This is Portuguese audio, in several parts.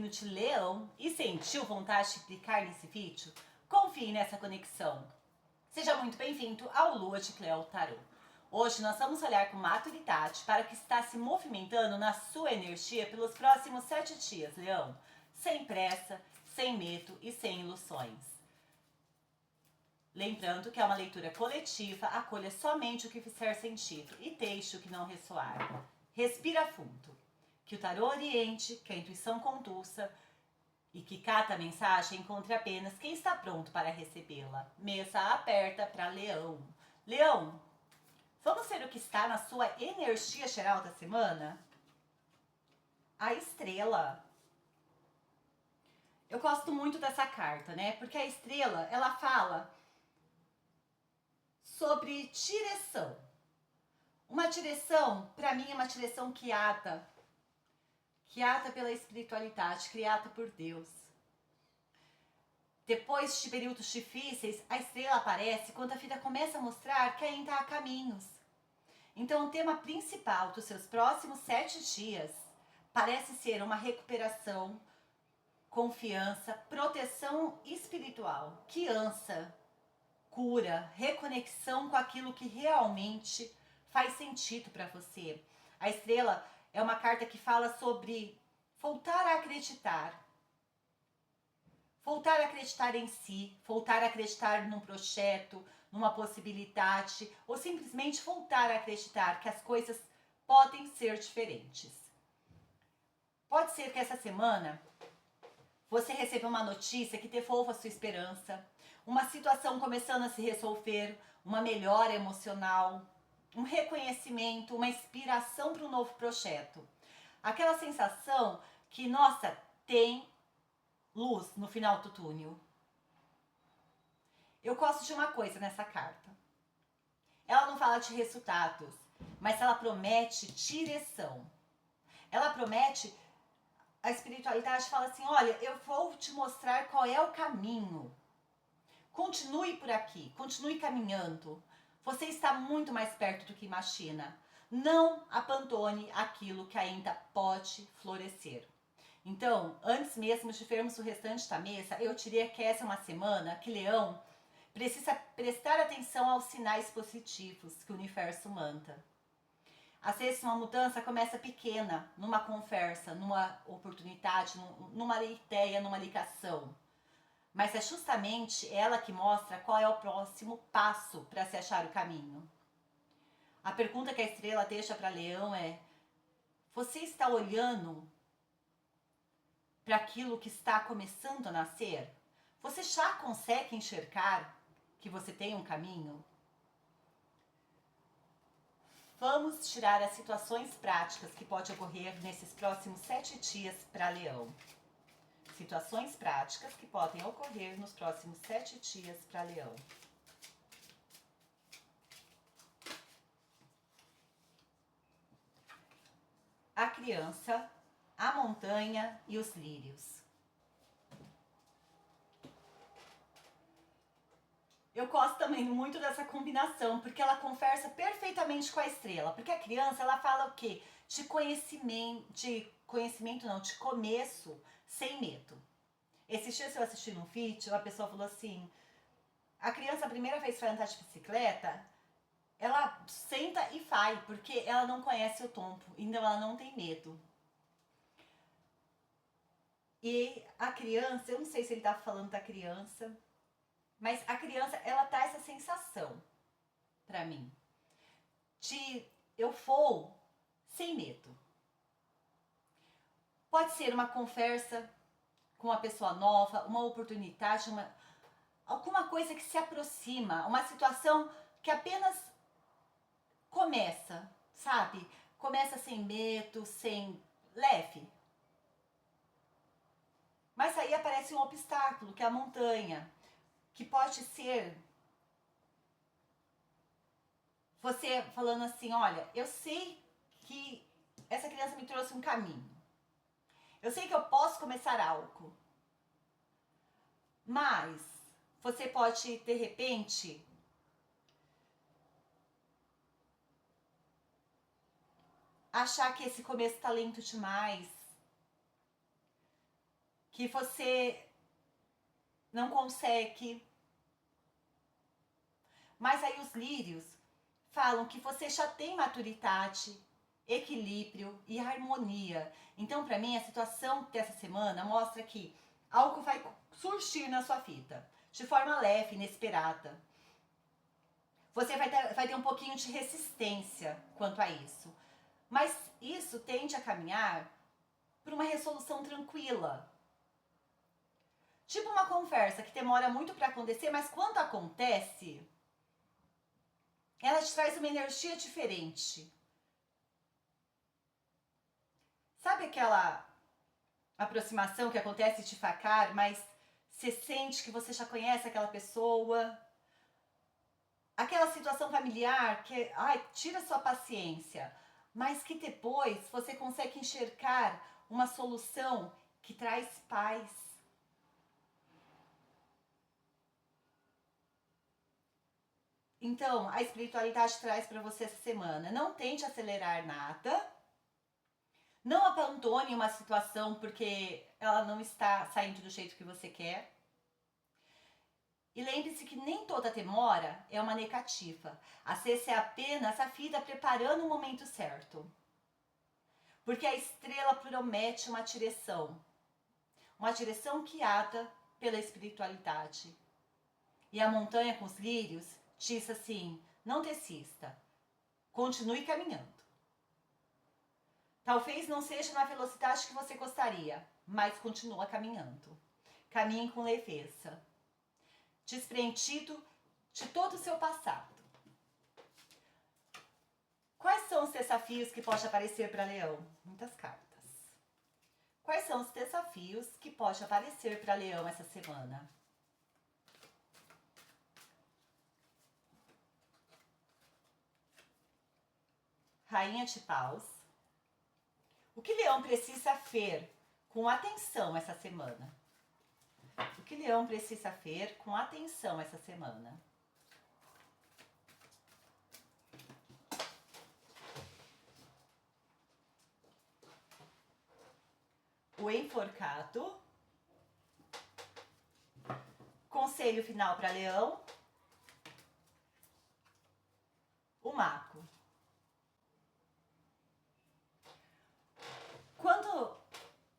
signo de Leão e sentiu vontade de clicar nesse vídeo? Confie nessa conexão. Seja muito bem-vindo ao Lua de Cleo Tarô. Hoje nós vamos olhar com maturidade para o que está se movimentando na sua energia pelos próximos 7 dias, Leão. Sem pressa, sem medo e sem ilusões. Lembrando que é uma leitura coletiva, acolha somente o que fizer sentido e deixe o que não ressoar. Respira fundo. Que o tarô oriente, que a intuição conduza e que cada mensagem encontre apenas quem está pronto para recebê-la. Mesa aberta para Leão. Leão, vamos ver o que está na sua energia geral da semana? A estrela. Eu gosto muito dessa carta, né? Porque a estrela, ela fala sobre direção. Uma direção, para mim, é uma direção guiada pela espiritualidade, criada por Deus. Depois de períodos difíceis, a estrela aparece quando a vida começa a mostrar que ainda há caminhos. Então, o tema principal dos seus próximos 7 dias parece ser uma recuperação, confiança, proteção espiritual, guiança, cura, reconexão com aquilo que realmente faz sentido para você. A estrela é uma carta que fala sobre voltar a acreditar. Voltar a acreditar em si, voltar a acreditar num projeto, numa possibilidade, ou simplesmente voltar a acreditar que as coisas podem ser diferentes. Pode ser que essa semana você receba uma notícia que devolva a sua esperança, uma situação começando a se resolver, uma melhora emocional, um reconhecimento, uma inspiração para um novo projeto. Aquela sensação que, nossa, tem luz no final do túnel. Eu gosto de uma coisa nessa carta. Ela não fala de resultados, mas ela promete direção. Ela promete, a espiritualidade fala assim, olha, eu vou te mostrar qual é o caminho. Continue por aqui, continue caminhando. Você está muito mais perto do que imagina. Não abandone aquilo que ainda pode florescer. Então, antes mesmo de vermos o restante da mesa, eu diria que essa é uma semana que Leão precisa prestar atenção aos sinais positivos que o universo manda. Às vezes uma mudança começa pequena, numa conversa, numa oportunidade, numa ideia, numa ligação. Mas é justamente ela que mostra qual é o próximo passo para se achar o caminho. A pergunta que a estrela deixa para Leão é: você está olhando para aquilo que está começando a nascer? Você já consegue enxergar que você tem um caminho? Vamos tirar as situações práticas que podem ocorrer nesses próximos 7 dias para Leão. Situações práticas que podem ocorrer nos próximos 7 dias para Leão. A criança, a montanha e os lírios. Eu gosto também muito dessa combinação, porque ela conversa perfeitamente com a estrela. Porque a criança, ela fala o quê? De começo sem medo. Esses dias eu assisti num vídeo, a pessoa falou assim, a criança a primeira vez que vai andar de bicicleta, ela senta e vai, porque ela não conhece o tombo, então ela não tem medo. E a criança, eu não sei se ele tá falando da criança, mas a criança, ela dá essa sensação pra mim, de eu vou sem medo. Pode ser uma conversa com uma pessoa nova, uma oportunidade, alguma coisa que se aproxima, uma situação que apenas começa, sabe? Começa sem medo, sem leve. Mas aí aparece um obstáculo, que é a montanha, que pode ser você falando assim, olha, eu sei que essa criança me trouxe um caminho. Eu sei que eu posso começar algo. Mas você pode, de repente, achar que esse começo tá lento demais. que você não consegue. Mas aí os lírios falam que você já tem maturidade, equilíbrio e harmonia. Então, para mim, a situação dessa semana mostra que algo vai surgir na sua vida, de forma leve, inesperada. Você vai ter um pouquinho de resistência quanto a isso. Mas isso tende a caminhar por uma resolução tranquila. Tipo uma conversa que demora muito para acontecer, mas quando acontece, ela te traz uma energia diferente. Sabe aquela aproximação que acontece devagar, mas você sente que você já conhece aquela pessoa? Aquela situação familiar que, tira sua paciência, mas que depois você consegue enxergar uma solução que traz paz. Então, a espiritualidade traz para você essa semana: não tente acelerar nada, não abandone uma situação porque ela não está saindo do jeito que você quer. E lembre-se que nem toda demora é uma negativa. Às vezes é apenas a vida preparando o momento certo. Porque a estrela promete uma direção guiada pela espiritualidade. E a montanha com os lírios diz assim: não desista, continue caminhando. Talvez não seja na velocidade que você gostaria, mas continua caminhando. Caminhe com leveza, desprendido de todo o seu passado. Quais são os desafios que podem aparecer para Leão? Muitas cartas. Quais são os desafios que podem aparecer para Leão essa semana? Rainha de Paus. O que Leão precisa ver com atenção essa semana? O que Leão precisa ver com atenção essa semana? O Enforcado. Conselho final para Leão. O Mago. Quando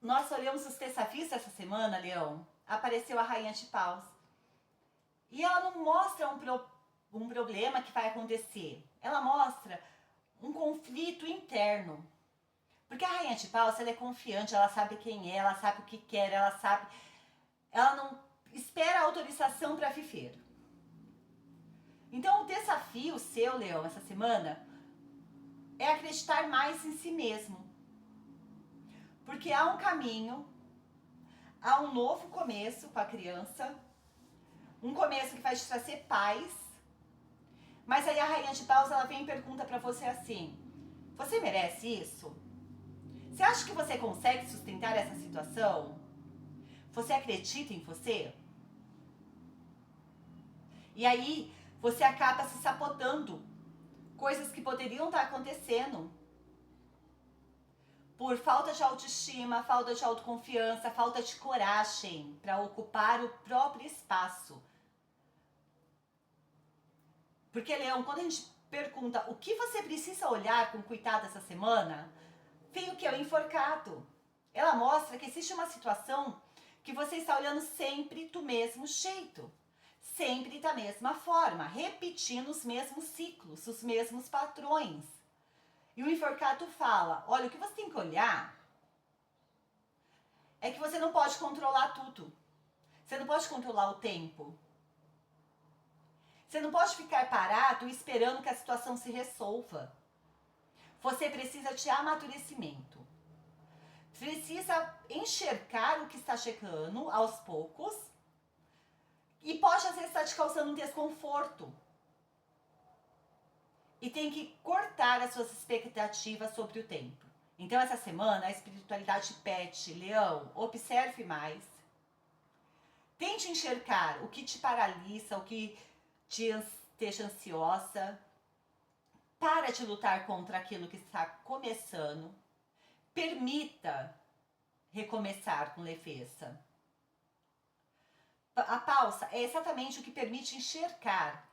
nós olhamos os desafios dessa semana, Leão, apareceu a Rainha de Paus. E ela não mostra um problema que vai acontecer. Ela mostra um conflito interno. Porque a Rainha de Paus, ela é confiante, ela sabe quem é, ela sabe o que quer, ela não espera a autorização para viver. Então o desafio seu, Leão, essa semana, é acreditar mais em si mesmo. Porque há um caminho, há um novo começo com a criança, um começo que vai te trazer paz. Mas aí a Rainha de Paus, ela vem e pergunta para você assim: você merece isso? Você acha que você consegue sustentar essa situação? Você acredita em você? E aí você acaba se sabotando coisas que poderiam estar acontecendo por falta de autoestima, falta de autoconfiança, falta de coragem para ocupar o próprio espaço. Porque, Leão, quando a gente pergunta o que você precisa olhar com cuidado essa semana, vem o que? O Enforcado. Ela mostra que existe uma situação que você está olhando sempre do mesmo jeito, sempre da mesma forma, repetindo os mesmos ciclos, os mesmos padrões. E o Enforcado fala: olha, o que você tem que olhar é que você não pode controlar tudo. Você não pode controlar o tempo. Você não pode ficar parado esperando que a situação se resolva. Você precisa de amadurecimento. Precisa enxergar o que está chegando aos poucos e pode às vezes estar te causando um desconforto. E tem que cortar as suas expectativas sobre o tempo. Então essa semana a espiritualidade pede: Leão, observe mais. Tente enxergar o que te paralisa, o que te deixa ansiosa. Para de lutar contra aquilo que está começando. Permita recomeçar com leveza. A pausa é exatamente o que permite enxergar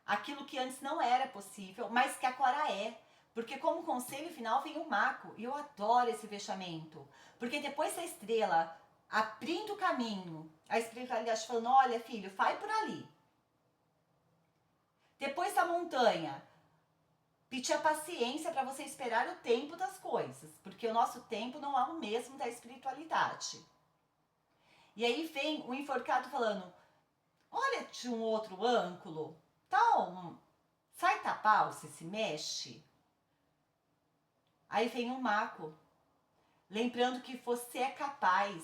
aquilo que antes não era possível, mas que agora é. Porque como conselho final vem o Mako, e eu adoro esse fechamento. Porque depois da estrela abrindo o caminho, a espiritualidade falando, olha filho, vai por ali. Depois da montanha, pedir a paciência para você esperar o tempo das coisas, porque o nosso tempo não é o mesmo da espiritualidade. E aí vem o enforcado falando, olha de um outro ângulo, tal, sai tapau, se mexe. Aí vem o Mako, lembrando que você é capaz,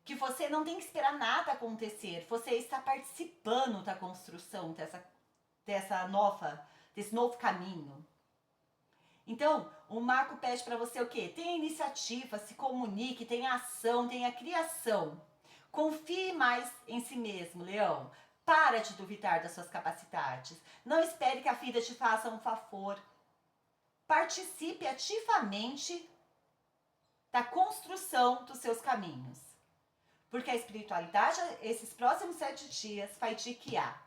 que você não tem que esperar nada acontecer, você está participando da construção desse novo caminho. Então, o Mako pede para você o quê? Tenha iniciativa, se comunique, tenha ação, tenha criação. Confie mais em si mesmo, Leão. Para de duvidar das suas capacidades. Não espere que a vida te faça um favor. Participe ativamente da construção dos seus caminhos. Porque a espiritualidade, esses próximos 7 dias, vai te guiar.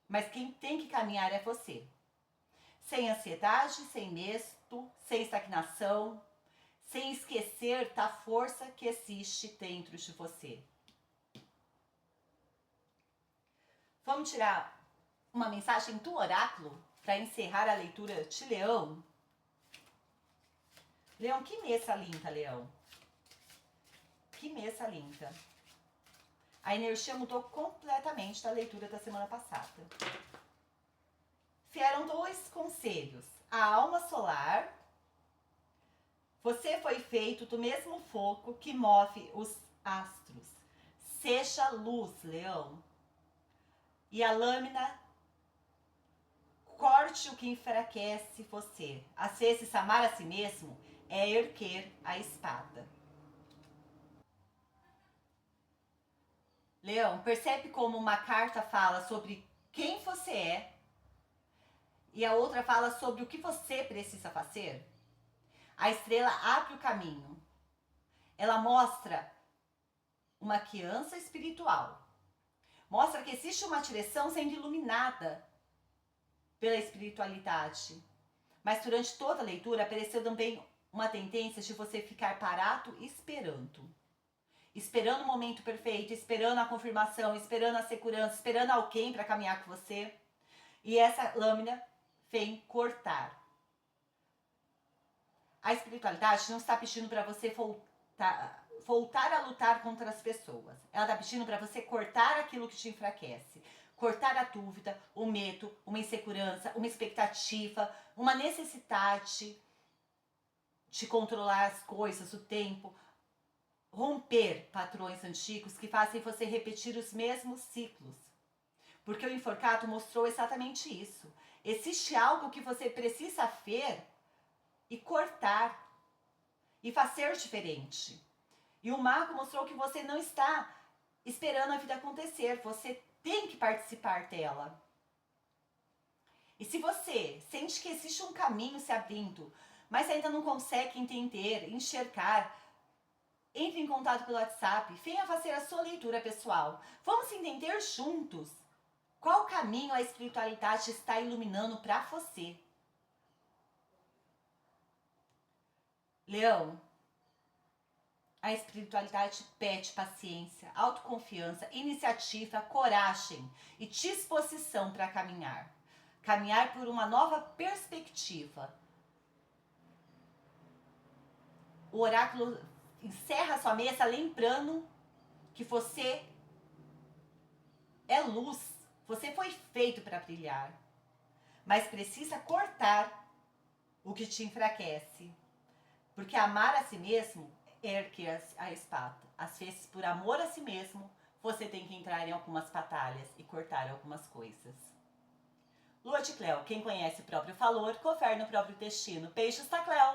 Mas quem tem que caminhar é você. Sem ansiedade, sem medo, sem estagnação, sem esquecer da força que existe dentro de você. Vamos tirar uma mensagem do oráculo para encerrar a leitura de Leão. Leão, que mesa linda, Leão. Que mesa linda. A energia mudou completamente da leitura da semana passada. Vieram 2 conselhos. A alma solar. Você foi feito do mesmo fogo que move os astros. Seja luz, Leão. E a lâmina, corte o que enfraquece você. Às vezes, amar a si mesmo é erguer a espada. Leão, percebe como uma carta fala sobre quem você é e a outra fala sobre o que você precisa fazer? A estrela abre o caminho. Ela mostra uma criança espiritual. Mostra que existe uma direção sendo iluminada pela espiritualidade. Mas durante toda a leitura apareceu também uma tendência de você ficar parado esperando. Esperando o momento perfeito, esperando a confirmação, esperando a segurança, esperando alguém para caminhar com você. E essa lâmina vem cortar. A espiritualidade não está pedindo para você voltar a lutar contra as pessoas. Ela está pedindo para você cortar aquilo que te enfraquece. Cortar a dúvida, o medo, uma insegurança, uma expectativa, uma necessidade de controlar as coisas, o tempo. Romper padrões antigos que fazem você repetir os mesmos ciclos. Porque o enforcado mostrou exatamente isso. Existe algo que você precisa ver e cortar e fazer diferente. E o mago mostrou que você não está esperando a vida acontecer, você tem que participar dela. E se você sente que existe um caminho se abrindo, mas ainda não consegue entender, enxergar, entre em contato pelo WhatsApp, venha fazer a sua leitura pessoal. Vamos entender juntos qual caminho a espiritualidade está iluminando para você. Leão, a espiritualidade pede paciência, autoconfiança, iniciativa, coragem e disposição para caminhar. Caminhar por uma nova perspectiva. O oráculo encerra sua mesa lembrando que você é luz. Você foi feito para brilhar. Mas precisa cortar o que te enfraquece. Porque amar a si mesmo é erguer a espada. Às vezes, por amor a si mesmo, você tem que entrar em algumas batalhas e cortar algumas coisas. Lua de Cleo, quem conhece o próprio valor, confere no próprio destino. Beijos da Cleo!